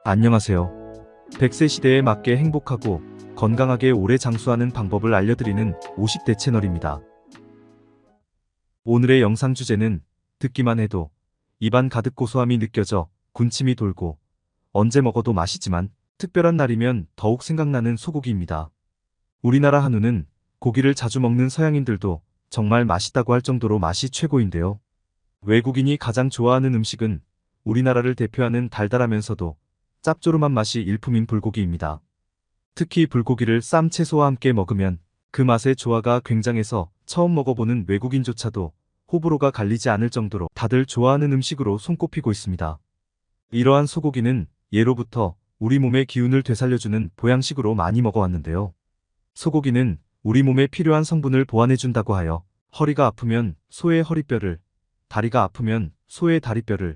안녕하세요. 100세 시대에 맞게 행복하고 건강하게 오래 장수하는 방법을 알려드리는 50대 채널입니다. 오늘의 영상 주제는 듣기만 해도 입안 가득 고소함이 느껴져 군침이 돌고 언제 먹어도 맛있지만 특별한 날이면 더욱 생각나는 소고기입니다. 우리나라 한우는 고기를 자주 먹는 서양인들도 정말 맛있다고 할 정도로 맛이 최고인데요. 외국인이 가장 좋아하는 음식은 우리나라를 대표하는 달달하면서도 짭조름한 맛이 일품인 불고기입니다. 특히 불고기를 쌈 채소와 함께 먹으면 그 맛의 조화가 굉장해서 처음 먹어보는 외국인조차도 호불호가 갈리지 않을 정도로 다들 좋아하는 음식으로 손꼽히고 있습니다. 이러한 소고기는 예로부터 우리 몸의 기운을 되살려주는 보양식으로 많이 먹어왔는데요. 소고기는 우리 몸에 필요한 성분을 보완해준다고 하여 허리가 아프면 소의 허리뼈를, 다리가 아프면 소의 다리뼈를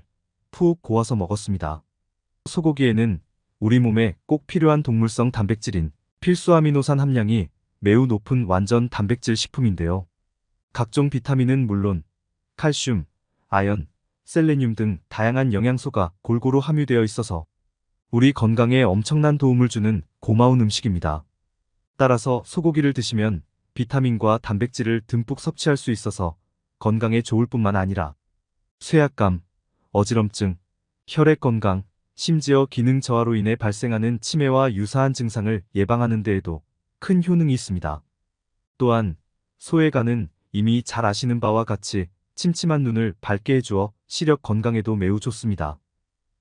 푹 고아서 먹었습니다. 소고기에는 우리 몸에 꼭 필요한 동물성 단백질인 필수 아미노산 함량이 매우 높은 완전 단백질 식품인데요. 각종 비타민은 물론 칼슘, 아연, 셀레늄 등 다양한 영양소가 골고루 함유되어 있어서 우리 건강에 엄청난 도움을 주는 고마운 음식입니다. 따라서 소고기를 드시면 비타민과 단백질을 듬뿍 섭취할 수 있어서 건강에 좋을 뿐만 아니라 쇠약감, 어지럼증, 혈액 건강, 심지어 기능 저하로 인해 발생하는 치매와 유사한 증상을 예방하는 데에도 큰 효능이 있습니다. 또한 소의 간은 이미 잘 아시는 바와 같이 침침한 눈을 밝게 해주어 시력 건강에도 매우 좋습니다.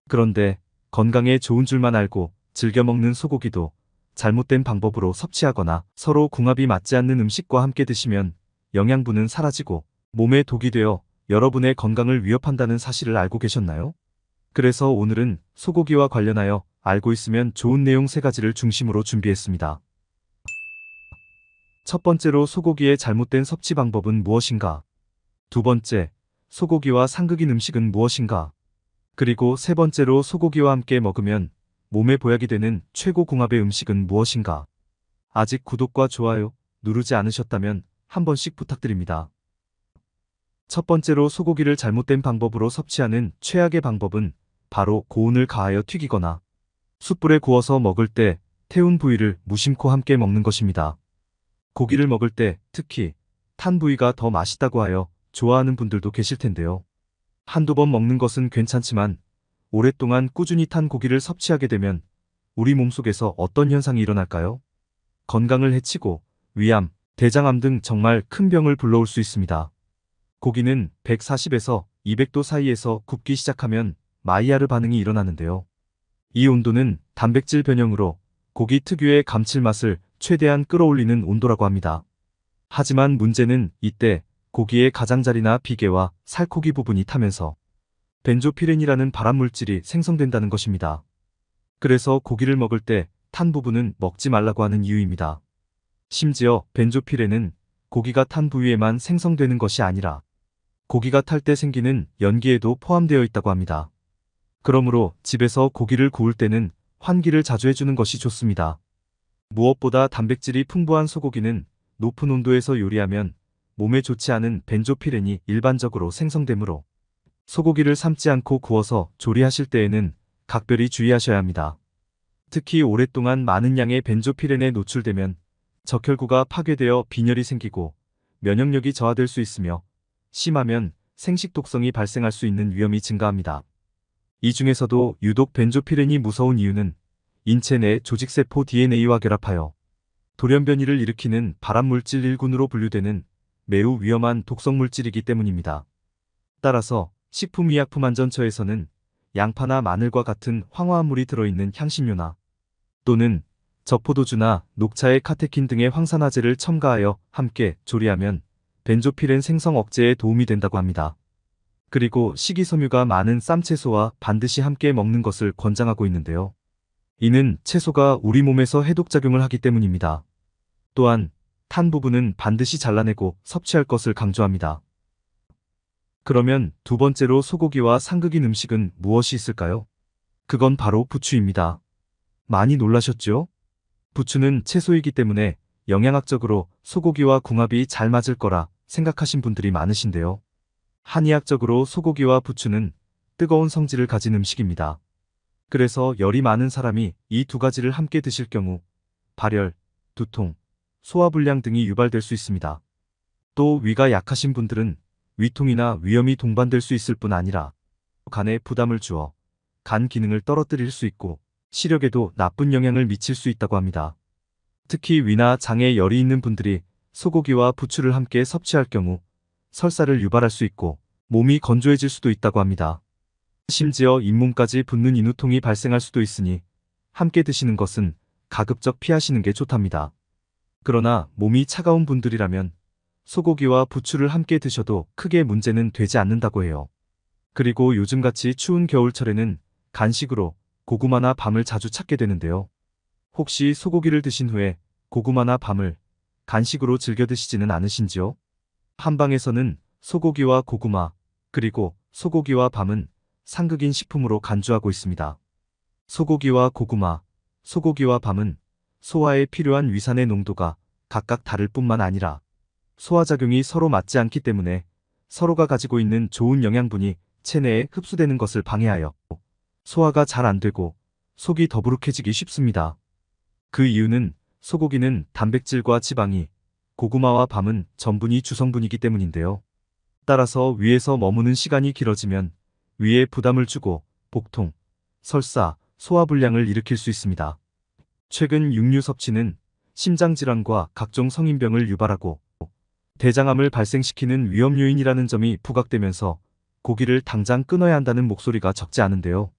그런데 건강에 좋은 줄만 알고 즐겨 먹는 소고기도 잘못된 방법으로 섭취하거나 서로 궁합이 맞지 않는 음식과 함께 드시면 영양분은 사라지고 몸에 독이 되어 여러분의 건강을 위협한다는 사실을 알고 계셨나요? 그래서 오늘은 소고기와 관련하여 알고 있으면 좋은 내용 3가지를 중심으로 준비했습니다. 첫 번째로 소고기의 잘못된 섭취 방법은 무엇인가? 두 번째, 소고기와 상극인 음식은 무엇인가? 그리고 세 번째로 소고기와 함께 먹으면 몸에 보약이 되는 최고 궁합의 음식은 무엇인가? 아직 구독과 좋아요 누르지 않으셨다면 한 번씩 부탁드립니다. 첫 번째로 소고기를 잘못된 방법으로 섭취하는 최악의 방법은 바로 고온을 가하여 튀기거나 숯불에 구워서 먹을 때 태운 부위를 무심코 함께 먹는 것입니다. 고기를 먹을 때 특히 탄 부위가 더 맛있다고 하여 좋아하는 분들도 계실 텐데요. 한두 번 먹는 것은 괜찮지만 오랫동안 꾸준히 탄 고기를 섭취하게 되면 우리 몸속에서 어떤 현상이 일어날까요? 건강을 해치고 위암, 대장암 등 정말 큰 병을 불러올 수 있습니다. 고기는 140에서 200도 사이에서 굽기 시작하면 마이야르 반응이 일어나는데요. 이 온도는 단백질 변형으로 고기 특유의 감칠맛을 최대한 끌어올리는 온도라고 합니다. 하지만 문제는 이때 고기의 가장자리나 비계와 살코기 부분이 타면서 벤조피렌이라는 발암물질이 생성된다는 것입니다. 그래서 고기를 먹을 때 탄 부분은 먹지 말라고 하는 이유입니다. 심지어 벤조피렌은 고기가 탄 부위에만 생성되는 것이 아니라 고기가 탈 때 생기는 연기에도 포함되어 있다고 합니다. 그러므로 집에서 고기를 구울 때는 환기를 자주 해주는 것이 좋습니다. 무엇보다 단백질이 풍부한 소고기는 높은 온도에서 요리하면 몸에 좋지 않은 벤조피렌이 일반적으로 생성되므로 소고기를 삶지 않고 구워서 조리하실 때에는 각별히 주의하셔야 합니다. 특히 오랫동안 많은 양의 벤조피렌에 노출되면 적혈구가 파괴되어 빈혈이 생기고 면역력이 저하될 수 있으며 심하면 생식독성이 발생할 수 있는 위험이 증가합니다. 이 중에서도 유독 벤조피렌이 무서운 이유는 인체 내 조직세포 DNA와 결합하여 돌연변이를 일으키는 발암물질 1군으로 분류되는 매우 위험한 독성물질이기 때문입니다. 따라서 식품의약품안전처에서는 양파나 마늘과 같은 황화합물이 들어있는 향신료나 또는 저포도주나 녹차의 카테킨 등의 황산화제를 첨가하여 함께 조리하면 벤조피렌 생성 억제에 도움이 된다고 합니다. 그리고 식이섬유가 많은 쌈채소와 반드시 함께 먹는 것을 권장하고 있는데요. 이는 채소가 우리 몸에서 해독작용을 하기 때문입니다. 또한 탄 부분은 반드시 잘라내고 섭취할 것을 강조합니다. 그러면 두 번째로 소고기와 상극인 음식은 무엇이 있을까요? 그건 바로 부추입니다. 많이 놀라셨죠? 부추는 채소이기 때문에 영양학적으로 소고기와 궁합이 잘 맞을 거라 생각하신 분들이 많으신데요. 한의학적으로 소고기와 부추는 뜨거운 성질을 가진 음식입니다. 그래서 열이 많은 사람이 이 두 가지를 함께 드실 경우 발열, 두통, 소화불량 등이 유발될 수 있습니다. 또 위가 약하신 분들은 위통이나 위염이 동반될 수 있을 뿐 아니라 간에 부담을 주어 간 기능을 떨어뜨릴 수 있고 시력에도 나쁜 영향을 미칠 수 있다고 합니다. 특히 위나 장에 열이 있는 분들이 소고기와 부추를 함께 섭취할 경우 설사를 유발할 수 있고 몸이 건조해질 수도 있다고 합니다. 심지어 잇몸까지 붓는 인후통이 발생할 수도 있으니 함께 드시는 것은 가급적 피하시는 게 좋답니다. 그러나 몸이 차가운 분들이라면 소고기와 부추를 함께 드셔도 크게 문제는 되지 않는다고 해요. 그리고 요즘같이 추운 겨울철에는 간식으로 고구마나 밤을 자주 찾게 되는데요. 혹시 소고기를 드신 후에 고구마나 밤을 간식으로 즐겨 드시지는 않으신지요? 한방에서는 소고기와 고구마, 그리고 소고기와 밤은 상극인 식품으로 간주하고 있습니다. 소고기와 고구마, 소고기와 밤은 소화에 필요한 위산의 농도가 각각 다를 뿐만 아니라 소화작용이 서로 맞지 않기 때문에 서로가 가지고 있는 좋은 영양분이 체내에 흡수되는 것을 방해하여 소화가 잘 안 되고 속이 더부룩해지기 쉽습니다. 그 이유는 소고기는 단백질과 지방이, 고구마와 밤은 전분이 주성분이기 때문인데요. 따라서 위에서 머무는 시간이 길어지면 위에 부담을 주고 복통, 설사, 소화불량을 일으킬 수 있습니다. 최근 육류 섭취는 심장질환과 각종 성인병을 유발하고 대장암을 발생시키는 위험 요인이라는 점이 부각되면서 고기를 당장 끊어야 한다는 목소리가 적지 않은데요.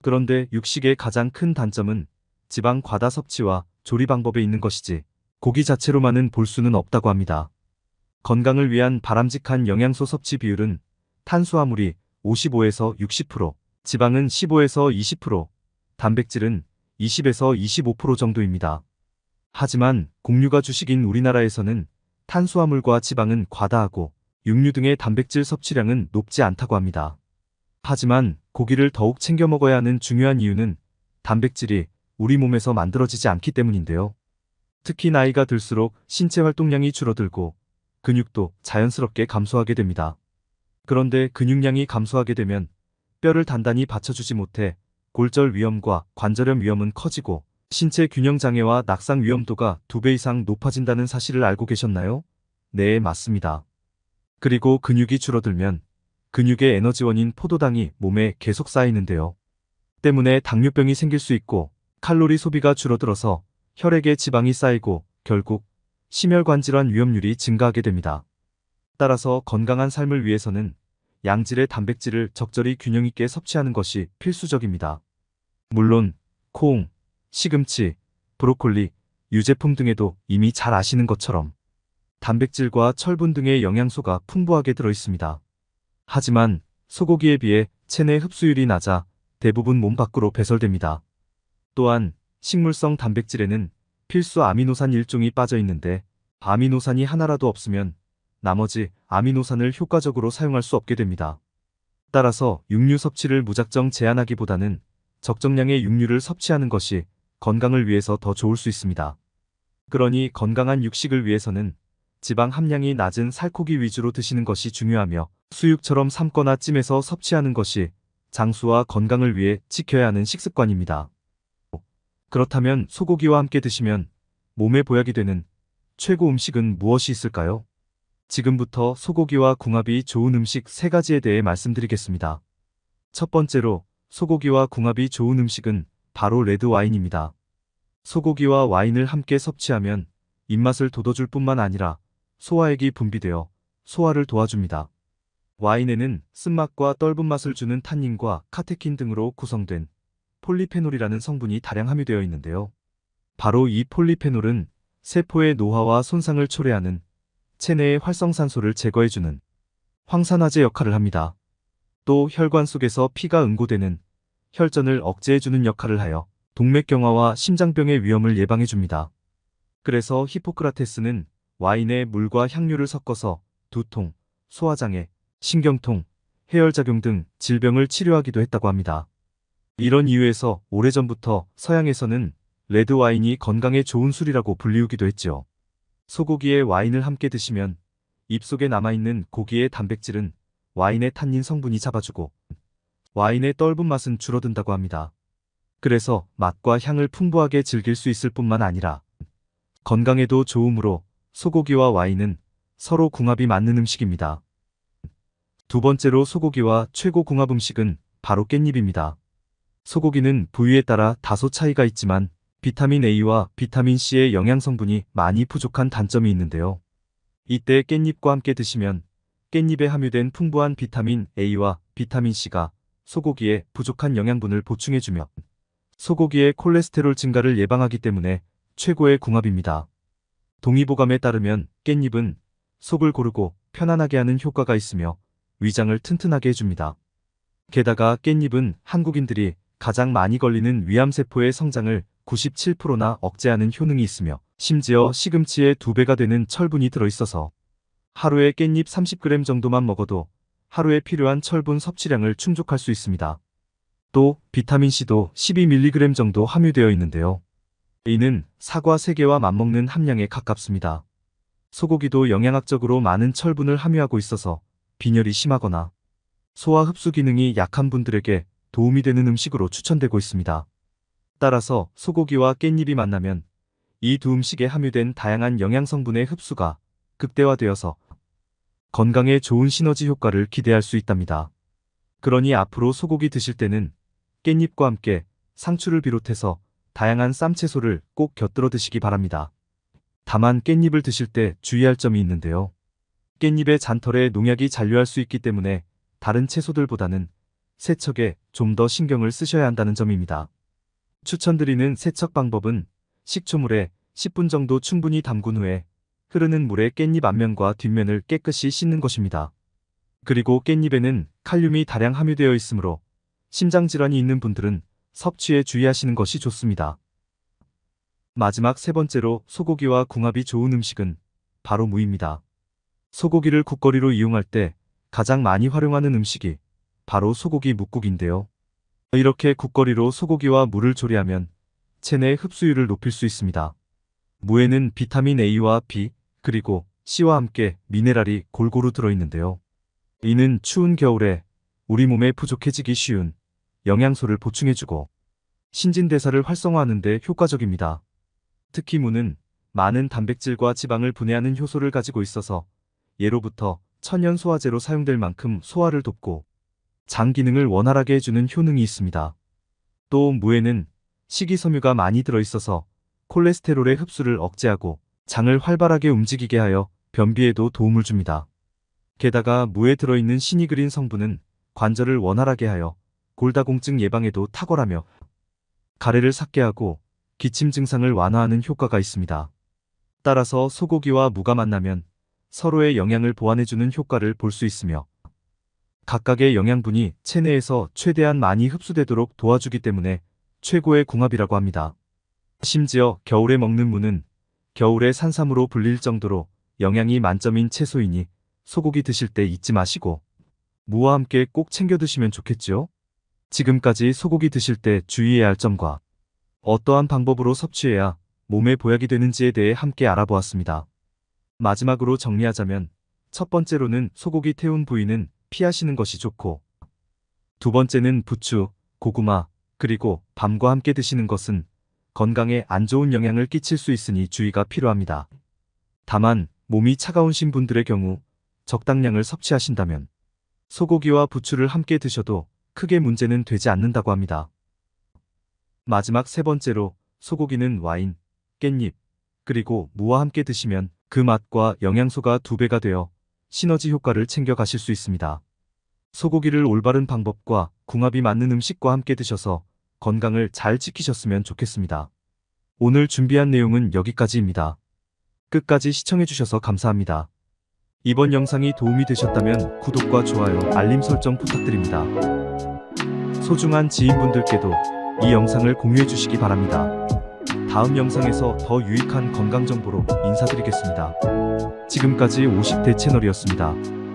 그런데 육식의 가장 큰 단점은 지방 과다 섭취와 조리 방법에 있는 것이지 고기 자체로만은 볼 수는 없다고 합니다. 건강을 위한 바람직한 영양소 섭취 비율은 탄수화물이 55에서 60%, 지방은 15에서 20%, 단백질은 20에서 25% 정도입니다. 하지만 곡류가 주식인 우리나라에서는 탄수화물과 지방은 과다하고 육류 등의 단백질 섭취량은 높지 않다고 합니다. 하지만 고기를 더욱 챙겨 먹어야 하는 중요한 이유는 단백질이 우리 몸에서 만들어지지 않기 때문인데요. 특히 나이가 들수록 신체 활동량이 줄어들고 근육도 자연스럽게 감소하게 됩니다. 그런데 근육량이 감소하게 되면 뼈를 단단히 받쳐주지 못해 골절 위험과 관절염 위험은 커지고 신체 균형 장애와 낙상 위험도가 2배 이상 높아진다는 사실을 알고 계셨나요? 네, 맞습니다. 그리고 근육이 줄어들면 근육의 에너지원인 포도당이 몸에 계속 쌓이는데요. 때문에 당뇨병이 생길 수 있고 칼로리 소비가 줄어들어서 혈액에 지방이 쌓이고 결국 심혈관 질환 위험률이 증가하게 됩니다. 따라서 건강한 삶을 위해서는 양질의 단백질을 적절히 균형 있게 섭취하는 것이 필수적입니다. 물론 콩, 시금치, 브로콜리, 유제품 등에도 이미 잘 아시는 것처럼 단백질과 철분 등의 영양소가 풍부하게 들어 있습니다. 하지만 소고기에 비해 체내 흡수율이 낮아 대부분 몸 밖으로 배설됩니다. 또한 식물성 단백질에는 필수 아미노산 일종이 빠져 있는데 아미노산이 하나라도 없으면 나머지 아미노산을 효과적으로 사용할 수 없게 됩니다. 따라서 육류 섭취를 무작정 제한하기보다는 적정량의 육류를 섭취하는 것이 건강을 위해서 더 좋을 수 있습니다. 그러니 건강한 육식을 위해서는 지방 함량이 낮은 살코기 위주로 드시는 것이 중요하며 수육처럼 삶거나 찜해서 섭취하는 것이 장수와 건강을 위해 지켜야 하는 식습관입니다. 그렇다면 소고기와 함께 드시면 몸에 보약이 되는 최고 음식은 무엇이 있을까요? 지금부터 소고기와 궁합이 좋은 음식 3가지에 대해 말씀드리겠습니다. 첫 번째로 소고기와 궁합이 좋은 음식은 바로 레드와인입니다. 소고기와 와인을 함께 섭취하면 입맛을 돋워줄 뿐만 아니라 소화액이 분비되어 소화를 도와줍니다. 와인에는 쓴맛과 떫은 맛을 주는 탄닌과 카테킨 등으로 구성된 폴리페놀이라는 성분이 다량 함유되어 있는데요. 바로 이 폴리페놀은 세포의 노화와 손상을 초래하는 체내의 활성산소를 제거해주는 황산화제 역할을 합니다. 또 혈관 속에서 피가 응고되는 혈전을 억제해주는 역할을 하여 동맥경화와 심장병의 위험을 예방해줍니다. 그래서 히포크라테스는 와인에 물과 향료를 섞어서 두통, 소화장애, 신경통, 해열작용 등 질병을 치료하기도 했다고 합니다. 이런 이유에서 오래전부터 서양에서는 레드와인이 건강에 좋은 술이라고 불리우기도 했죠. 소고기에 와인을 함께 드시면 입속에 남아있는 고기의 단백질은 와인의 탄닌 성분이 잡아주고 와인의 떫은 맛은 줄어든다고 합니다. 그래서 맛과 향을 풍부하게 즐길 수 있을 뿐만 아니라 건강에도 좋으므로 소고기와 와인은 서로 궁합이 맞는 음식입니다. 두 번째로 소고기와 최고 궁합 음식은 바로 깻잎입니다. 소고기는 부위에 따라 다소 차이가 있지만 비타민 A와 비타민 C의 영양 성분이 많이 부족한 단점이 있는데요. 이때 깻잎과 함께 드시면 깻잎에 함유된 풍부한 비타민 A와 비타민 C가 소고기에 부족한 영양분을 보충해주며 소고기의 콜레스테롤 증가를 예방하기 때문에 최고의 궁합입니다. 동의보감에 따르면 깻잎은 속을 고르고 편안하게 하는 효과가 있으며 위장을 튼튼하게 해줍니다. 게다가 깻잎은 한국인들이 가장 많이 걸리는 위암세포의 성장을 97%나 억제하는 효능이 있으며 심지어 시금치의 2배가 되는 철분이 들어있어서 하루에 깻잎 30g 정도만 먹어도 하루에 필요한 철분 섭취량을 충족할 수 있습니다. 또 비타민C도 12mg 정도 함유되어 있는데요. 이는 사과 3개와 맞먹는 함량에 가깝습니다. 소고기도 영양학적으로 많은 철분을 함유하고 있어서 빈혈이 심하거나 소화 흡수 기능이 약한 분들에게 도움이 되는 음식으로 추천되고 있습니다. 따라서 소고기와 깻잎이 만나면 이 두 음식에 함유된 다양한 영양 성분의 흡수가 극대화되어서 건강에 좋은 시너지 효과를 기대할 수 있답니다. 그러니 앞으로 소고기 드실 때는 깻잎과 함께 상추를 비롯해서 다양한 쌈채소를 꼭 곁들여 드시기 바랍니다. 다만 깻잎을 드실 때 주의할 점이 있는데요. 깻잎의 잔털에 농약이 잔류할 수 있기 때문에 다른 채소들보다는 세척에 좀 더 신경을 쓰셔야 한다는 점입니다. 추천드리는 세척 방법은 식초물에 10분 정도 충분히 담근 후에 흐르는 물에 깻잎 앞면과 뒷면을 깨끗이 씻는 것입니다. 그리고 깻잎에는 칼륨이 다량 함유되어 있으므로 심장질환이 있는 분들은 섭취에 주의하시는 것이 좋습니다. 마지막 세 번째로 소고기와 궁합이 좋은 음식은 바로 무입니다. 소고기를 국거리로 이용할 때 가장 많이 활용하는 음식이 바로 소고기 뭇국인데요. 이렇게 국거리로 소고기와 무를 조리하면 체내 흡수율을 높일 수 있습니다. 무에는 비타민 A와 B 그리고 C와 함께 미네랄이 골고루 들어있는데요. 이는 추운 겨울에 우리 몸에 부족해지기 쉬운 영양소를 보충해주고 신진대사를 활성화하는 데 효과적입니다. 특히 무는 많은 단백질과 지방을 분해하는 효소를 가지고 있어서 예로부터 천연 소화제로 사용될 만큼 소화를 돕고 장 기능을 원활하게 해주는 효능이 있습니다. 또 무에는 식이섬유가 많이 들어있어서 콜레스테롤의 흡수를 억제하고 장을 활발하게 움직이게 하여 변비에도 도움을 줍니다. 게다가 무에 들어있는 시니그린 성분은 관절을 원활하게 하여 골다공증 예방에도 탁월하며 가래를 삭게 하고 기침 증상을 완화하는 효과가 있습니다. 따라서 소고기와 무가 만나면 서로의 영양을 보완해주는 효과를 볼 수 있으며 각각의 영양분이 체내에서 최대한 많이 흡수되도록 도와주기 때문에 최고의 궁합이라고 합니다. 심지어 겨울에 먹는 무는 겨울의 산삼으로 불릴 정도로 영양이 만점인 채소이니 소고기 드실 때 잊지 마시고 무와 함께 꼭 챙겨 드시면 좋겠죠? 지금까지 소고기 드실 때 주의해야 할 점과 어떠한 방법으로 섭취해야 몸에 보약이 되는지에 대해 함께 알아보았습니다. 마지막으로 정리하자면 첫 번째로는 소고기 태운 부위는 피하시는 것이 좋고 두 번째는 부추, 고구마, 그리고 밤과 함께 드시는 것은 건강에 안 좋은 영향을 끼칠 수 있으니 주의가 필요합니다. 다만 몸이 차가우신 분들의 경우 적당량을 섭취하신다면 소고기와 부추를 함께 드셔도 크게 문제는 되지 않는다고 합니다. 마지막 세 번째로 소고기는 와인, 깻잎, 그리고 무와 함께 드시면 그 맛과 영양소가 2배가 되어 시너지 효과를 챙겨 가실 수 있습니다. 소고기를 올바른 방법과 궁합이 맞는 음식과 함께 드셔서 건강을 잘 지키셨으면 좋겠습니다. 오늘 준비한 내용은 여기까지입니다. 끝까지 시청해주셔서 감사합니다. 이번 영상이 도움이 되셨다면 구독과 좋아요, 알림 설정 부탁드립니다. 소중한 지인분들께도 이 영상을 공유해 주시기 바랍니다. 다음 영상에서 더 유익한 건강 정보로 인사드리겠습니다. 지금까지 50대 채널이었습니다.